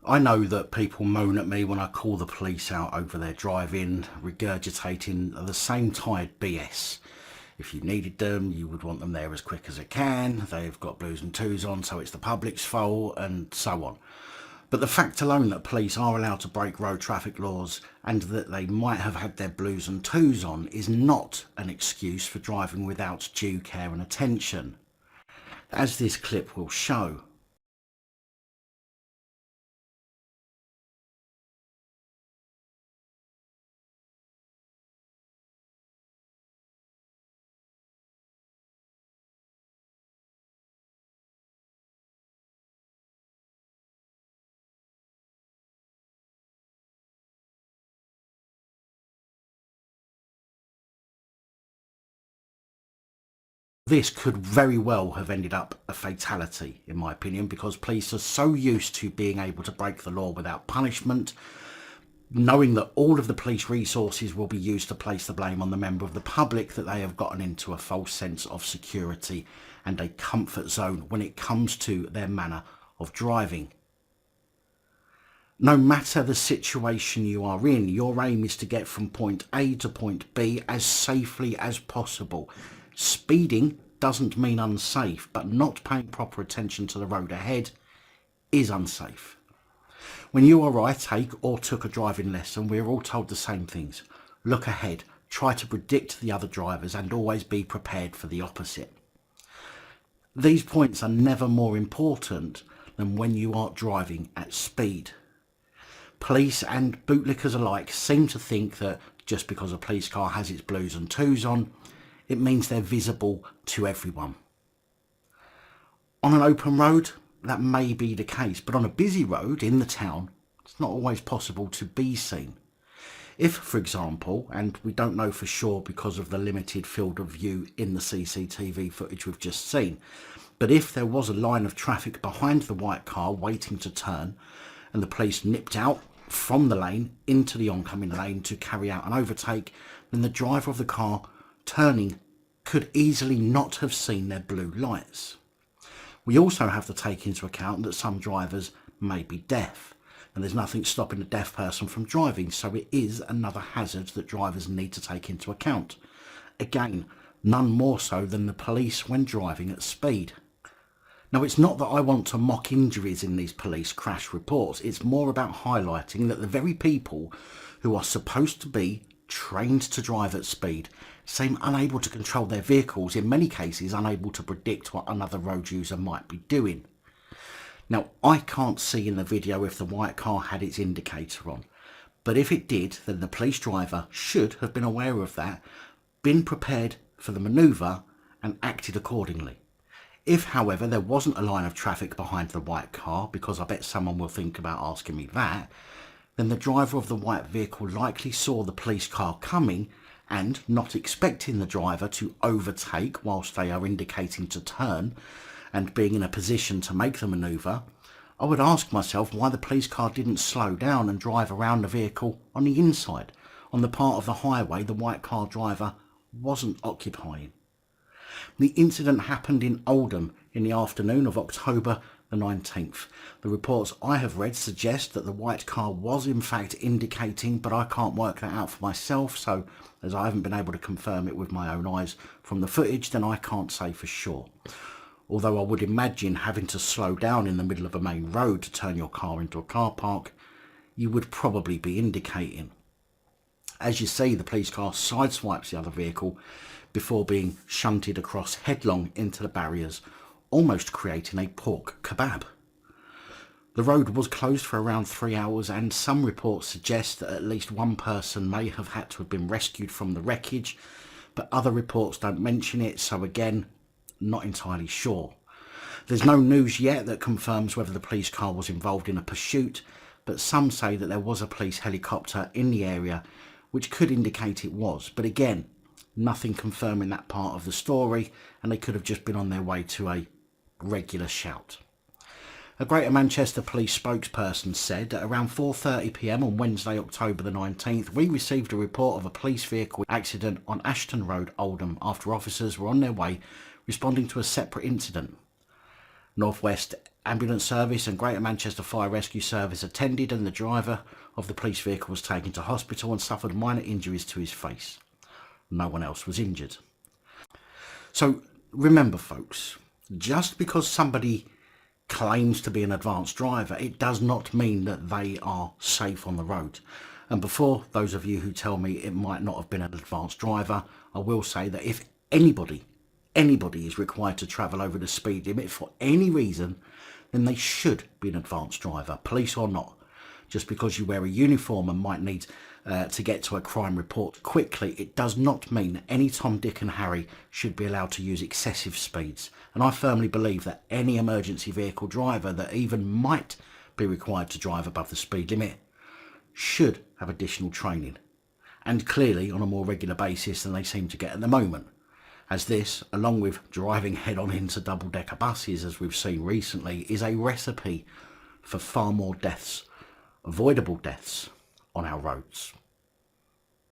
I know that people moan at me when I call the police out over their driving, regurgitating the same tired BS. If you needed them, you would want them there as quick as it can. They've got blues and twos on, so it's the public's fault, and so on. But the fact alone that police are allowed to break road traffic laws and that they might have had their blues and twos on is not an excuse for driving without due care and attention, as this clip will show. This could very well have ended up a fatality, in my opinion, because police are so used to being able to break the law without punishment, knowing that all of the police resources will be used to place the blame on the member of the public, that they have gotten into a false sense of security and a comfort zone when it comes to their manner of driving. No matter the situation you are in, your aim is to get from point A to point B as safely as possible. Speeding doesn't mean unsafe, but not paying proper attention to the road ahead is unsafe. When you or I take or took a driving lesson, we're all told the same things. Look ahead, try to predict the other drivers, and always be prepared for the opposite. These points are never more important than when you are driving at speed. Police and bootlickers alike seem to think that just because a police car has its blues and twos on, it means they're visible to everyone. On an open road, that may be the case, but on a busy road in the town, it's not always possible to be seen. If, for example, and we don't know for sure because of the limited field of view in the CCTV footage we've just seen, but if there was a line of traffic behind the white car waiting to turn and the police nipped out from the lane into the oncoming lane to carry out an overtake, then the driver of the car turning could easily not have seen their blue lights. We also have to take into account that some drivers may be deaf, and there's nothing stopping a deaf person from driving, so it is another hazard that drivers need to take into account. Again, none more so than the police when driving at speed. Now, it's not that I want to mock injuries in these police crash reports, it's more about highlighting that the very people who are supposed to be trained to drive at speed seem unable to control their vehicles, in many cases unable to predict what another road user might be doing. Now, I can't see in the video if the white car had its indicator on, but if it did, then the police driver should have been aware of that, been prepared for the manoeuvre and acted accordingly. If, however, there wasn't a line of traffic behind the white car, because I bet someone will think about asking me that, then the driver of the white vehicle likely saw the police car coming and, not expecting the driver to overtake whilst they are indicating to turn and being in a position to make the manoeuvre, I would ask myself why the police car didn't slow down and drive around the vehicle on the inside, on the part of the highway the white car driver wasn't occupying. The incident happened in Oldham in the afternoon of October the 19th. The reports I have read suggest that the white car was in fact indicating, but I can't work that out for myself, so as I haven't been able to confirm it with my own eyes from the footage, then I can't say for sure. Although I would imagine having to slow down in the middle of a main road to turn your car into a car park, you would probably be indicating. As you see, the police car sideswipes the other vehicle before being shunted across headlong into the barriers, almost creating a pork kebab. The road was closed for around 3 hours, and some reports suggest that at least one person may have had to have been rescued from the wreckage, but other reports don't mention it, so again, not entirely sure. There's no news yet that confirms whether the police car was involved in a pursuit, but some say that there was a police helicopter in the area, which could indicate it was, but again, nothing confirming that part of the story, and they could have just been on their way to a regular shout. A Greater Manchester Police spokesperson said that around 4:30 p.m. on Wednesday, October the 19th, we received a report of a police vehicle accident on Ashton Road, Oldham, after officers were on their way responding to a separate incident. Northwest Ambulance Service and Greater Manchester Fire Rescue Service attended, and the driver of the police vehicle was taken to hospital and suffered minor injuries to his face. No one else was injured. So remember, folks, just because somebody claims to be an advanced driver, it does not mean that they are safe on the road. And before those of you who tell me it might not have been an advanced driver, I will say that if anybody is required to travel over the speed limit for any reason, then they should be an advanced driver, police or not. Just because you wear a uniform and might need to get to a crime report quickly, it does not mean that any Tom, Dick and Harry should be allowed to use excessive speeds. And I firmly believe that any emergency vehicle driver that even might be required to drive above the speed limit should have additional training, and clearly on a more regular basis than they seem to get at the moment, as this, along with driving head-on into double-decker buses as we've seen recently, is a recipe for far more deaths, avoidable deaths, on our roads.